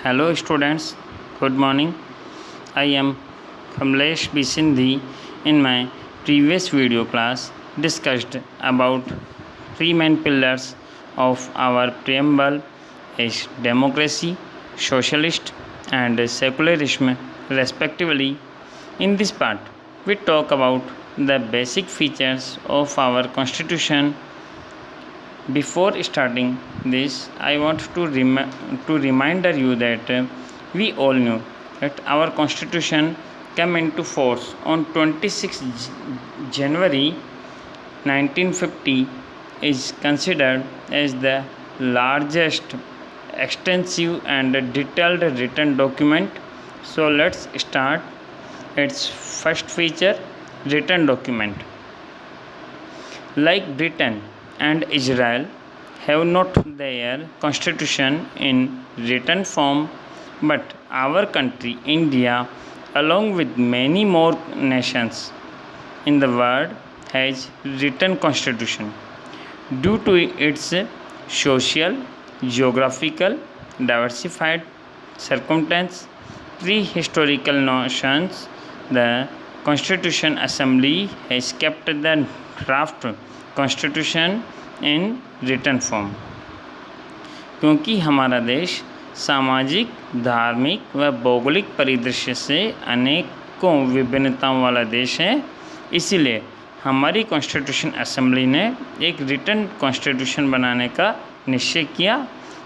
Hello students, good morning. I am Kamlesh B. Sindhi. In my previous video class discussed about three main pillars of our preamble is democracy, socialist and secularism respectively. In this part we talk about the basic features of our constitution. Before starting this, I want to remind you that we all know that our constitution came into force on 26 January 1950 is considered as the largest, extensive and detailed written document. So let's start its first feature, written document. Like Britain and Israel have not their constitution in written form, but our country, India, along with many more nations in the world, has written constitution. Due to its social, geographical, diversified circumstance, prehistorical notions, the Constitution Assembly has kept the draft constitution in written form. क्योंकि हमारा देश सामाजिक, धार्मिक व भौगोलिक परिदृश्य से अनेकों विभिन्नताओं वाला देश है, इसीलिए हमारी कॉन्स्टिट्यूशन असेंबली ने एक रिटन कॉन्स्टिट्यूशन बनाने का निश्चय किया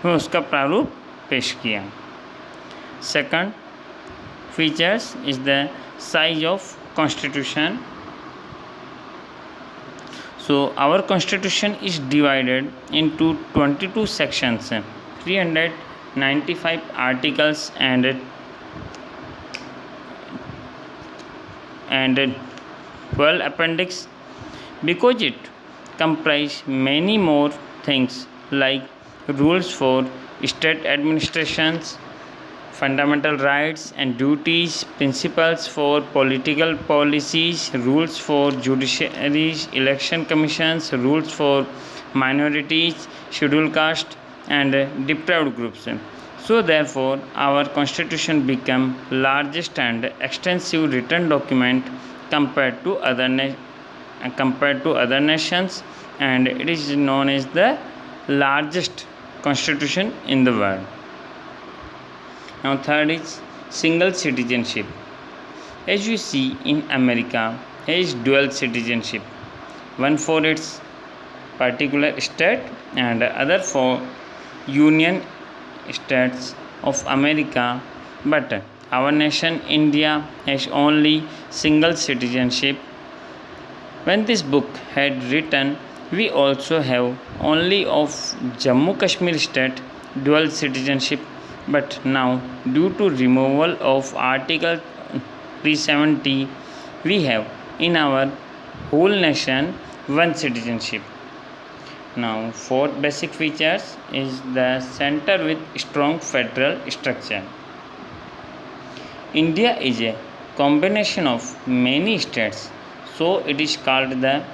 व उसका प्रारूप पेश किया। Second features is the size of constitution. So our constitution is divided into 22 sections, 395 articles and 12 appendix, because it comprises many more things like rules for state administrations, fundamental rights and duties, principles for political policies, rules for judiciaries, election commissions, rules for minorities, scheduled caste and deprived groups. So therefore our constitution became largest and extensive written document compared to other nations, and it is known as the largest constitution in the world. Now third is single citizenship. As you see in America has dual citizenship, one for its particular state and other for Union States of America, but our nation India has only single citizenship. When this book had written, we also have only of Jammu Kashmir state dual citizenship, but now due to removal of article 370 we have in our whole nation one citizenship. Now fourth basic features is the center with strong federal structure. India is a combination of many states, so it is called a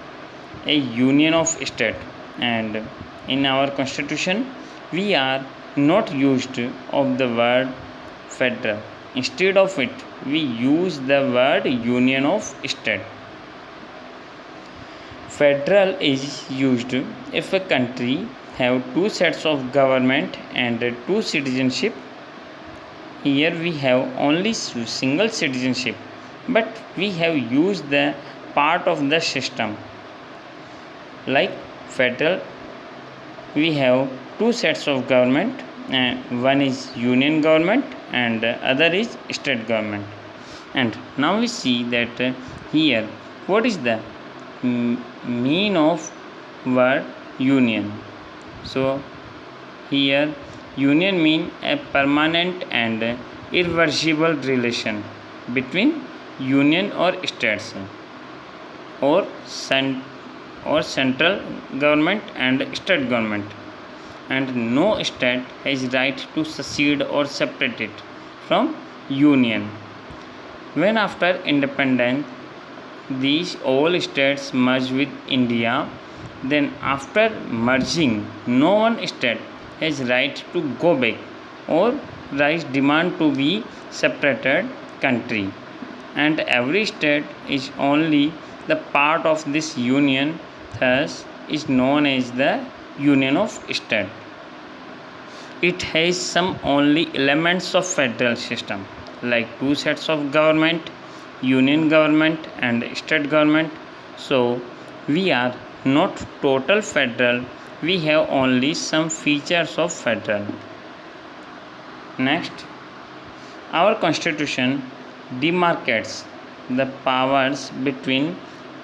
union of states, and in our constitution we are not used of the word federal. Instead of it, we use the word union of state. Federal is used if a country have two sets of government and two citizenship. Here we have only single citizenship, but we have used the part of the system. Like federal, we have two sets of government, and one is union government and other is state government. And now we see that here what is the mean of word union. So here union mean a permanent and irreversible relation between union or states or central government and state government, and no state has right to secede or separate it from union. When after independence these all states merge with India, then after merging no one state has right to go back or rights demand to be separated country, and every state is only the part of this union, thus is known as the union of state. It has some only elements of federal system like two sets of government, union government and state government. So we are not total federal, we have only some features of federal. Next, our constitution demarcates the powers between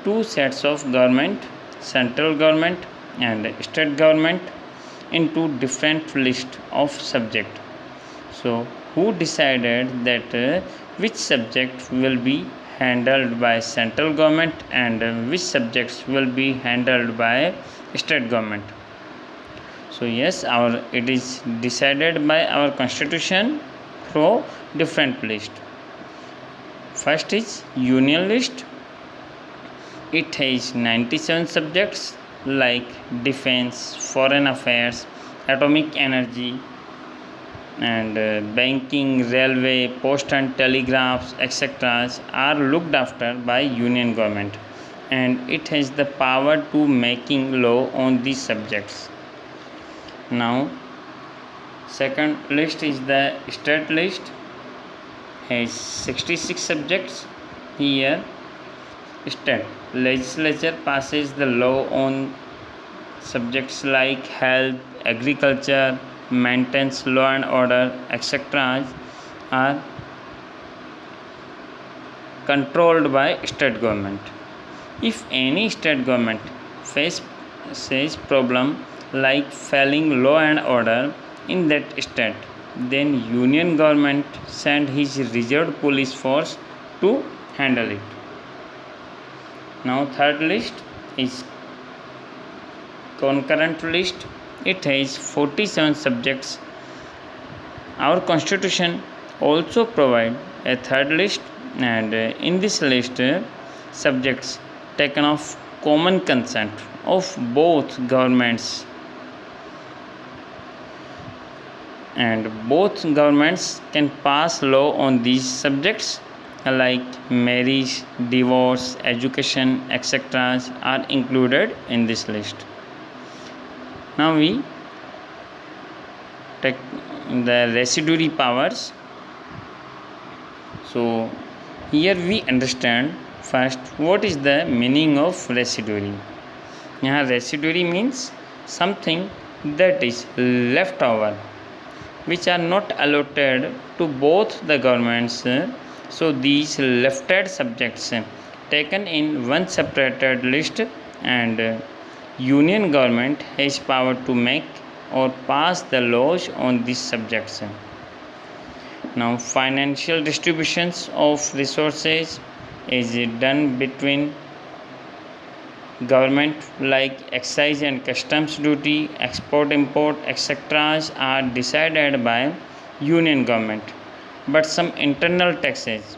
two sets of government, central government and state government, into different list of subject. So who decided that which subject will be handled by central government and which subjects will be handled by state government? So yes, it is decided by our constitution through different list. First is union list. It has 97 subjects like defense, foreign affairs, atomic energy and banking, railway, post and telegraphs, etc. are looked after by union government, and it has the power to making law on these subjects. Now second list is the state list, has 66 subjects. Here state legislature passes the law on subjects like health, agriculture, maintains law and order, etc. are controlled by state government. If any state government faces problem like failing law and order in that state, then union government send his reserved police force to handle it. Now third list is concurrent list. It has 47 subjects. Our constitution also provide a third list, and in this list subjects taken of common consent of both governments, and both governments can pass law on these subjects like marriage, divorce, education, etc. are included in this list. Now we take the residuary powers. So here we understand first what is the meaning of residuary. यहाँ residuary means something that is left over, which are not allotted to both the governments. So these lefted subjects taken in one separated list, and union government has power to make or pass the laws on these subjects. Now financial distributions of resources is done between government like excise and customs duty, export import, etc. are decided by union government, but some internal taxes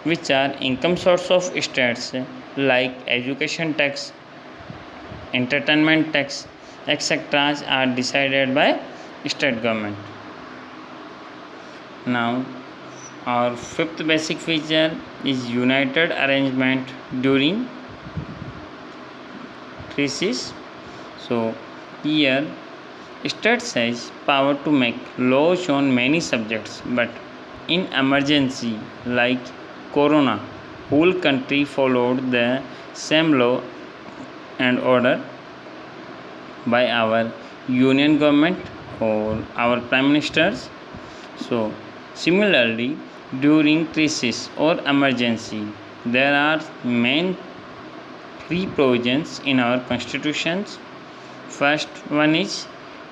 which are income source of states like education tax, entertainment tax, etc. are decided by state government. Now our fifth basic feature is united arrangement during crisis. So here states has power to make laws on many subjects, but in emergency like corona, whole country followed the same law and order by our union government or our prime ministers. So similarly, during crisis or emergency, there are main three provisions in our constitutions. First one is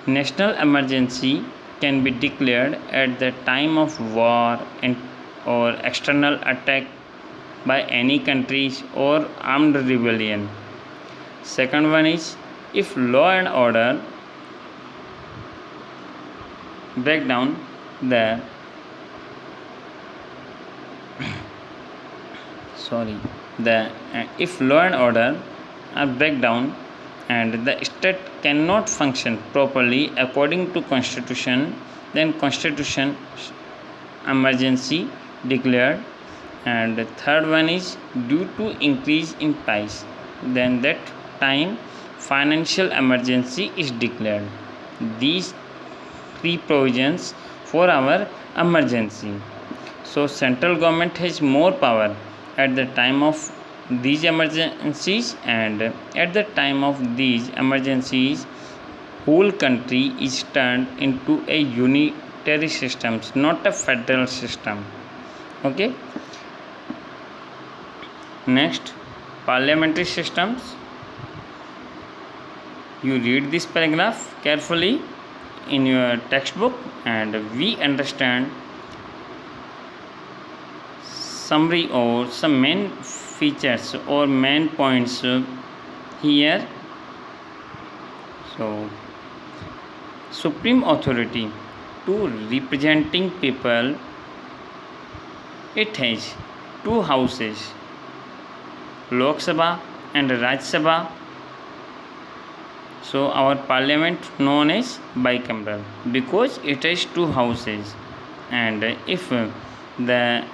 national emergency can be declared at the time of war or external attack by any countries or armed rebellion. Second one is if law and order break down the if law and order are break down and the state cannot function properly according to constitution, then constitution emergency declared, and the third one is due to increase in price, then that time financial emergency is declared. These three provisions for our emergency. So central government has more power at the time of these emergencies, and at the time of these emergencies whole country is turned into a unitary system, not a federal system. Okay. Next, parliamentary systems. You read this paragraph carefully in your textbook, and we understand summary or some main features or main points here. So supreme authority to representing people, it has two houses, Lok Sabha and Raj Sabha. So our parliament known as bicameral because it has two houses, and if the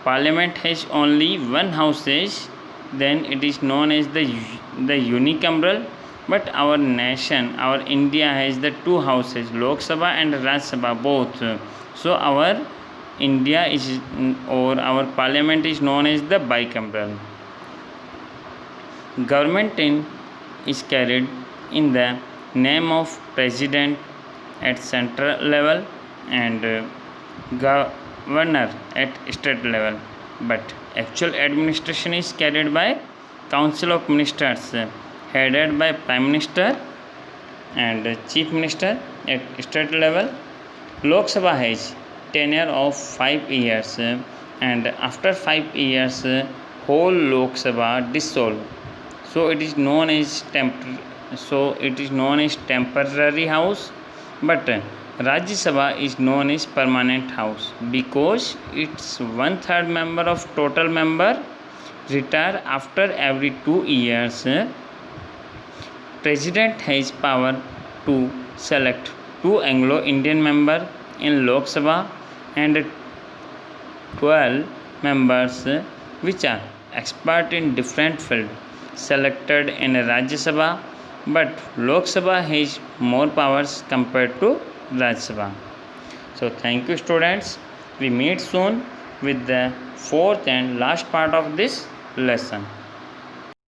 parliament has only one houses, then it is known as the unicameral. But our nation, our India, has the two houses, Lok Sabha and Raj Sabha both. So our India is, or our parliament is known as the bicameral. Government is carried in the name of president at central level and governor at state level, but actual administration is carried by council of ministers headed by prime minister and chief minister at state level. Lok Sabha has tenure of 5 years, and after 5 years whole Lok Sabha dissolved. So it is known as temporary house, but Rajya Sabha is known as permanent house because its 1/3 member of total member retire after every 2 years. President has power to select 2 Anglo-Indian members in Lok Sabha and 12 members which are expert in different field selected in Rajya Sabha, but Lok Sabha has more powers compared to Rajya Sabha. So thank you students. We meet soon with the fourth and last part of this lesson.